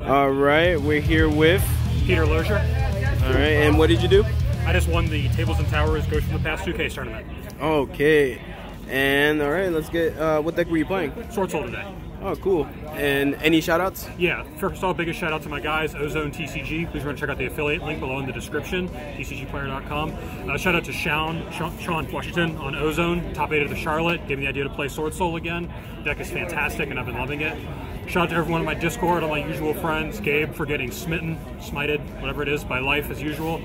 All right, we're here with Peter Lozier. All right, and what did you do? I just won the Tables and Towers Ghost from the Past 2K tournament. Okay, and all right, let's get. What deck were you playing? Sword Soul today. Oh, cool. And any shoutouts? Yeah, first off, biggest shout out to my guys, Ozone TCG. Please remember to check out the affiliate link below in the description, tcgplayer.com. Shout out to Sean Washington on Ozone, top 8 of the Charlotte. Gave me the idea to play Sword Soul again. The deck is fantastic and I've been loving it. Shout out to everyone on my Discord, all my usual friends. Gabe for getting smited, whatever it is, by life as usual.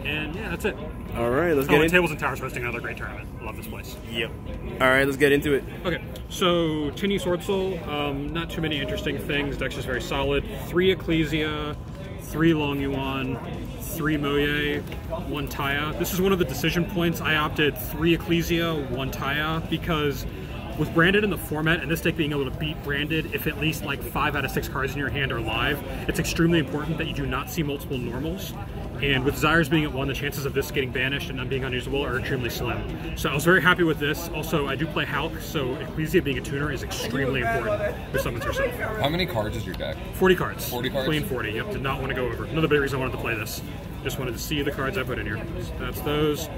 And yeah, that's it. All right, let's get into it. Tables and Towers hosting another great tournament. I love this place. Yep. All right, let's get into it. Okay, so Tinny Sword Soul, not too many interesting things. Deck's just very solid. 3 Ecclesia, 3 Long Yuan, 3 Moye, 1 Taya. This is one of the decision points. I opted 3 Ecclesia, 1 Taya, because with Branded in the format, and this deck being able to beat Branded if at least like 5 out of 6 cards in your hand are live, it's extremely important that you do not see multiple normals. And with Desires being at 1, the chances of this getting banished and not being unusable are extremely slim. So I was very happy with this. Also, I do play Hulk, so Ecclesia being a tuner is extremely important for summons herself. How many cards is your deck? 40 cards. 40 cards? Clean 40, yep. Did not want to go over. Another big reason I wanted to play this. Just wanted to see the cards I put in here. So that's those.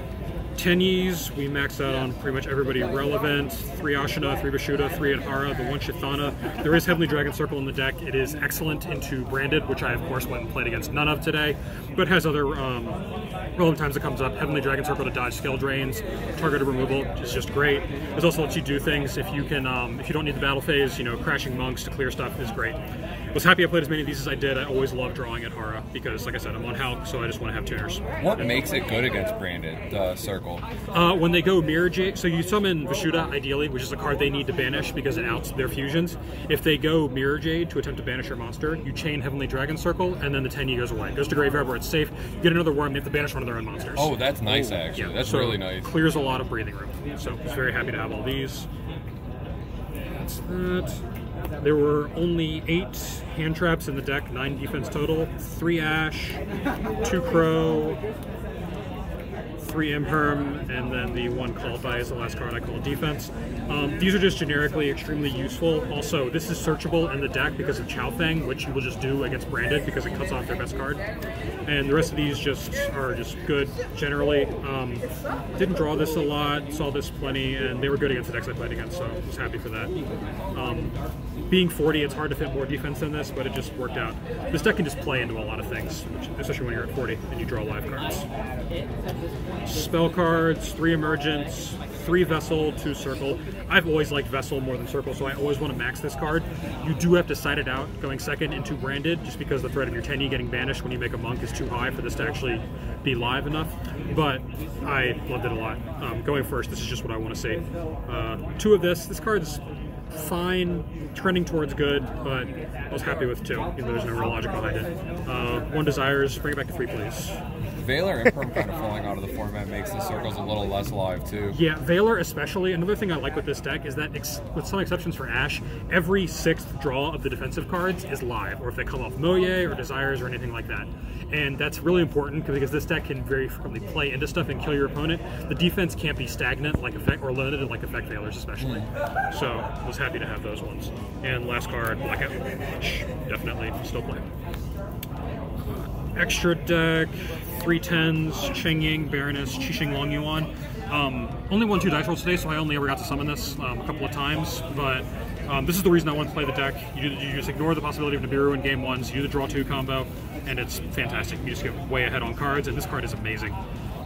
Tenyis, we maxed out on pretty much everybody relevant. 3 Ashina, 3 Bashuda, 3 Adhara, the 1 Shithana. There is Heavenly Dragon Circle in the deck. It is excellent into Branded, which I of course went and played against none of today, but has other relevant times it comes up. Heavenly Dragon Circle to dodge skill drains, targeted removal is just great. It also lets you do things if you can, if you don't need the battle phase, you know, crashing monks to clear stuff is great. Was happy I played as many of these as I did. I always love drawing Adhara because, like I said, I'm on Hulk, so I just want to have tuners. What makes it good against Branded, the circle? When they go Mirror Jade, so you summon Vashuda ideally, which is a card they need to banish because it outs their fusions. If they go Mirror Jade to attempt to banish your monster, you chain Heavenly Dragon Circle, and then the Tenyi goes away. It goes to graveyard where it's safe. You get another worm, they have to banish one of their own monsters. Oh, that's nice actually. Yeah, that's so really nice. Clears a lot of breathing room. So I was very happy to have all these. That's that. There were only 8 hand traps in the deck, 9 defense total, 3 Ash, 2 Crow, 3 Imperm, and then the 1 Qualify is the last card I call defense. These are just generically extremely useful. Also, this is searchable in the deck because of Chow Fang, which you will just do against Branded because it cuts off their best card. And the rest of these are just good generally. Didn't draw this a lot, saw this plenty, and they were good against the decks I played against, so I was happy for that. Being 40, it's hard to fit more defense than this, but it just worked out. This deck can just play into a lot of things, especially when you're at 40 and you draw live cards. Spell cards, 3 Emergence, 3 Vessel, 2 Circle. I've always liked Vessel more than Circle, so I always want to max this card. You do have to side it out going second into Branded, just because the threat of your Tenyi getting banished when you make a monk is too high for this to actually be live enough. But I loved it a lot. Going first, this is just what I want to see. 2 of this card's fine, trending towards good, but I was happy with 2, even though there's no real logic behind it. 1 Desires, bring it back to 3, please. Veiler Imperm kind of falling out of the format makes the circles a little less live too. Yeah, Veiler especially. Another thing I like with this deck is that, with some exceptions for Ash, every 6th draw of the defensive cards is live, or if they come off Moye or Desires or anything like that. And that's really important because this deck can very frequently play into stuff and kill your opponent. The defense can't be stagnant like Effect, or limited like Effect Veilers especially. So I was happy to have those ones. And last card, Blackout, which definitely still play. Extra deck, 3 10s, Chengying, Baroness, Qixing Long Yuan. Only won 2 dice rolls today, so I only ever got to summon this a couple of times, but this is the reason I want to play the deck. You just ignore the possibility of Nibiru in game 1, so you do the draw 2 combo, and it's fantastic. You just get way ahead on cards, and this card is amazing,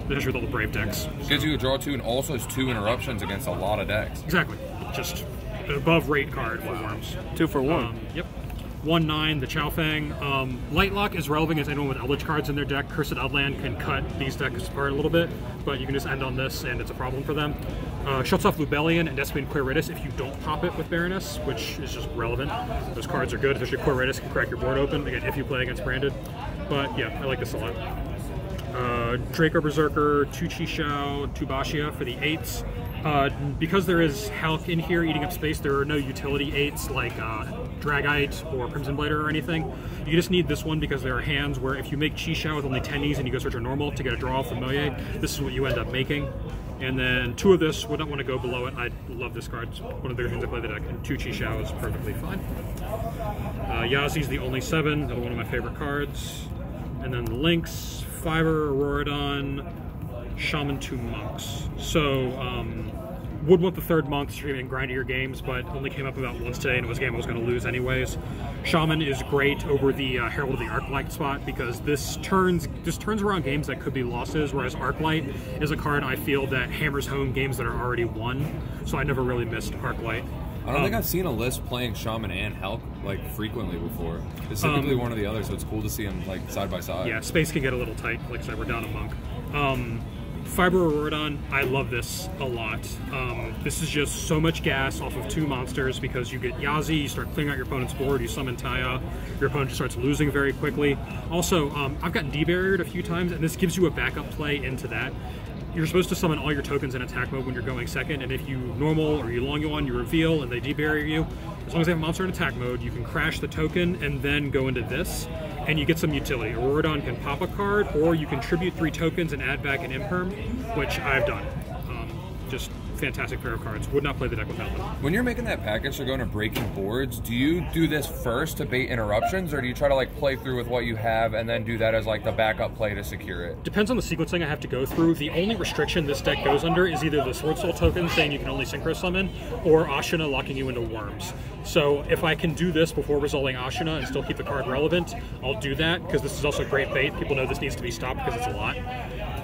especially with all the Brave decks. Gives you a draw 2 and also has 2 interruptions against a lot of decks. Exactly. Just an above rate card for worms. 2 for 1. Yep. 1/9, the Chow Fang. Lightlock is relevant against anyone with Eldritch cards in their deck. Cursed Outland can cut these decks apart a little bit, but you can just end on this and it's a problem for them. Shuts off Lubellion and Despine Quiritus if you don't pop it with Baroness, which is just relevant. Those cards are good, especially Quiritus can crack your board open, again, if you play against Branded. But yeah, I like this a lot. Draco Berserker, 2 Qishao, 2 Bashia for the 8s. Because there is Hulk in here eating up space, there are no utility 8s like Dragite or Crimson Blader or anything. You just need this one because there are hands where if you make Qishao with only 10s and you go search a normal to get a draw off the Moye, this is what you end up making. And then 2 of this, we don't want to go below it. I love this card. It's one of the reasons I play the deck. And 2 Qishao is perfectly fine. Yazi's the only 7, another one of my favorite cards. And then the Lynx, Fiber, Auroradon, Shaman, 2 Monks. So, would want the 3rd Monk to stream in grindier games, but only came up about once today, and it was a game I was going to lose anyways. Shaman is great over the Herald of the Arclight spot because this turns around games that could be losses, whereas Arclight is a card I feel that hammers home games that are already won, so I never really missed Arclight. I don't think I've seen a list playing Shaman and Helk like frequently before. It's typically one or the other, so it's cool to see them like side by side. Yeah, space can get a little tight. Like I said, we're down a Monk. Fiber Auroradon, I love this a lot. This is just so much gas off of 2 monsters because you get Yazi, you start clearing out your opponent's board, you summon Taya, your opponent just starts losing very quickly. Also, I've gotten debarriered a few times, and this gives you a backup play into that. You're supposed to summon all your tokens in attack mode when you're going second, and if you normal or you long yuan, you reveal, and they debarrier you, as long as they have a monster in attack mode, you can crash the token and then go into this, and you get some utility. Auroradon can pop a card, or you contribute 3 tokens and add back an imperm, which I've done. Just fantastic pair of cards. Would not play the deck without them. When you're making that package to go into breaking boards, do you do this first to bait interruptions, or do you try to like play through with what you have and then do that as like the backup play to secure it? Depends on the sequencing I have to go through. The only restriction this deck goes under is either the Sword Soul token saying you can only Synchro Summon, or Ashina locking you into Worms. So if I can do this before resolving Ashina and still keep the card relevant, I'll do that, because this is also great bait. People know this needs to be stopped because it's a lot.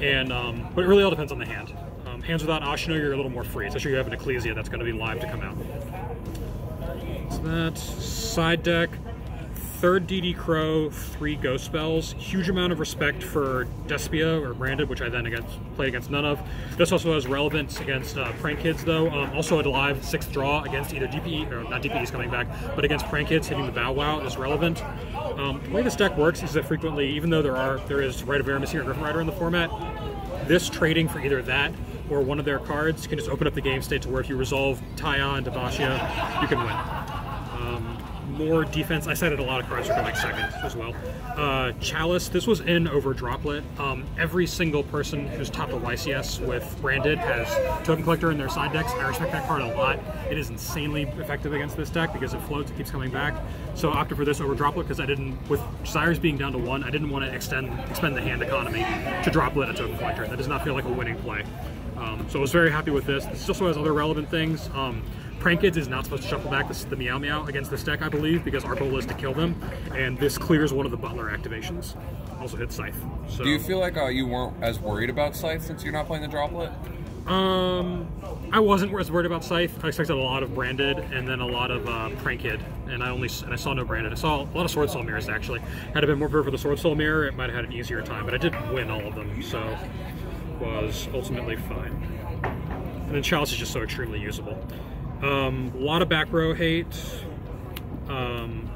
And but it really all depends on the hand. Hands without Ashina, you're a little more free, especially if you have an Ecclesia that's going to be live to come out. So that side deck, 3rd DD Crow, 3 Ghost Spells. Huge amount of respect for Despia or Branded, which I then played against none of. This also has relevance against Prank Kids, though. Also a live 6th draw against either DPE, or not DPE is coming back, but against Prank Kids, hitting the Bow Wow is relevant. The way this deck works is that frequently, even though there is Rite of Aramis here and Griffin Rider in the format, this trading for either that or one of their cards can just open up the game state to where if you resolve Taya and Devassia, you can win. More defense. I cited a lot of cards for going second as well. Chalice, this was in over Droplet. Every single person who's topped a YCS with Branded has Token Collector in their side decks. I respect that card a lot. It is insanely effective against this deck because it floats, it keeps coming back. So I opted for this over Droplet because I didn't, with Desires being down to 1, I didn't want to expend the hand economy to Droplet a Token Collector. That does not feel like a winning play. So I was very happy with this. This also has other relevant things. Prank Kids is not supposed to shuffle back the Meow Meow against this deck, I believe, because our goal is to kill them, and this clears one of the Butler activations. Also hits Scythe. So, do you feel like you weren't as worried about Scythe since you're not playing the Droplet? I wasn't as worried about Scythe. I expected a lot of Branded and then a lot of Prank Kid, and I saw no Branded. I saw a lot of Sword Soul mirrors actually. Had I been more prepared for the Sword Soul mirror, it might have had an easier time, but I did win all of them, so was ultimately fine. And then Chalice is just so extremely usable. A lot of back row hate.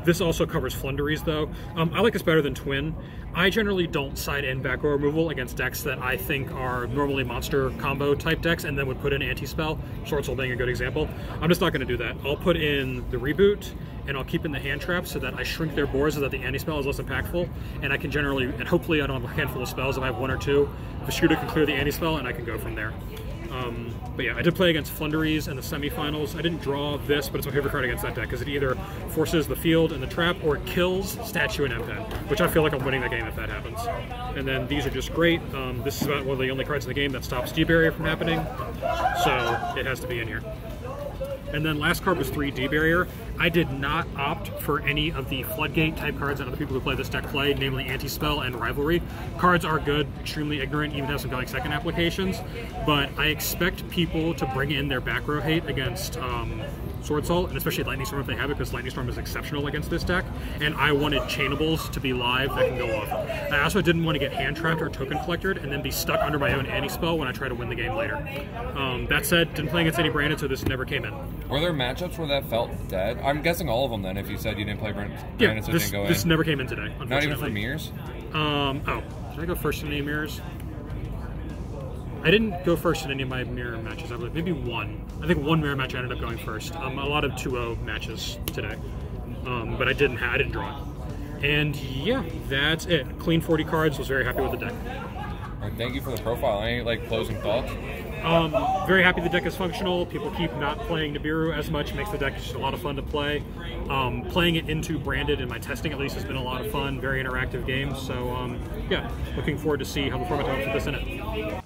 This also covers Flunderies, though. I like this better than Twin. I generally don't side in back row removal against decks that I think are normally monster combo type decks and then would put in anti-spell, Sword Soul being a good example. I'm just not going to do that. I'll put in the Reboot, and I'll keep in the hand trap so that I shrink their board so that the anti-spell is less impactful, and I can generally, and hopefully I don't have a handful of spells. If I have 1 or 2, the shooter can clear the anti-spell, and I can go from there. But yeah, I did play against Flunderies in the semifinals. I didn't draw this, but it's my favorite card against that deck because it either forces the field and the trap or it kills Statue and M-Pen, which I feel like I'm winning that game if that happens. And then these are just great. This is about one of the only cards in the game that stops D-Barrier from happening, so it has to be in here. And then last card was 3 D-Barrier. I did not opt for any of the Floodgate type cards that other people who play this deck play, namely Anti-Spell and Rivalry. Cards are good, extremely ignorant, even have some going second applications, but I expect people to bring in their back row hate against Sword Soul, and especially Lightning Storm if they have it, because Lightning Storm is exceptional against this deck, and I wanted chainables to be live that can go off. I also didn't want to get hand trapped or token collected and then be stuck under my own anti-spell when I try to win the game later. That said, didn't play against any Branded, so this never came in. Were there matchups where that felt dead? I'm guessing all of them then, if you said you didn't play Branded, so it didn't go in. This never came in today, unfortunately. Not even for mirrors? Oh, did I go first in any mirrors? I didn't go first in any of my mirror matches, I believe. Maybe 1. I think 1 mirror match I ended up going first. A lot of 2-0 matches today. But I didn't draw it. And yeah, that's it. Clean 40 cards, was very happy with the deck. All right, thank you for the profile. Any like closing thoughts? Very happy the deck is functional. People keep not playing Nibiru as much, makes the deck just a lot of fun to play. Playing it into Branded in my testing at least has been a lot of fun, very interactive game. So yeah, looking forward to see how the format develops with this in it.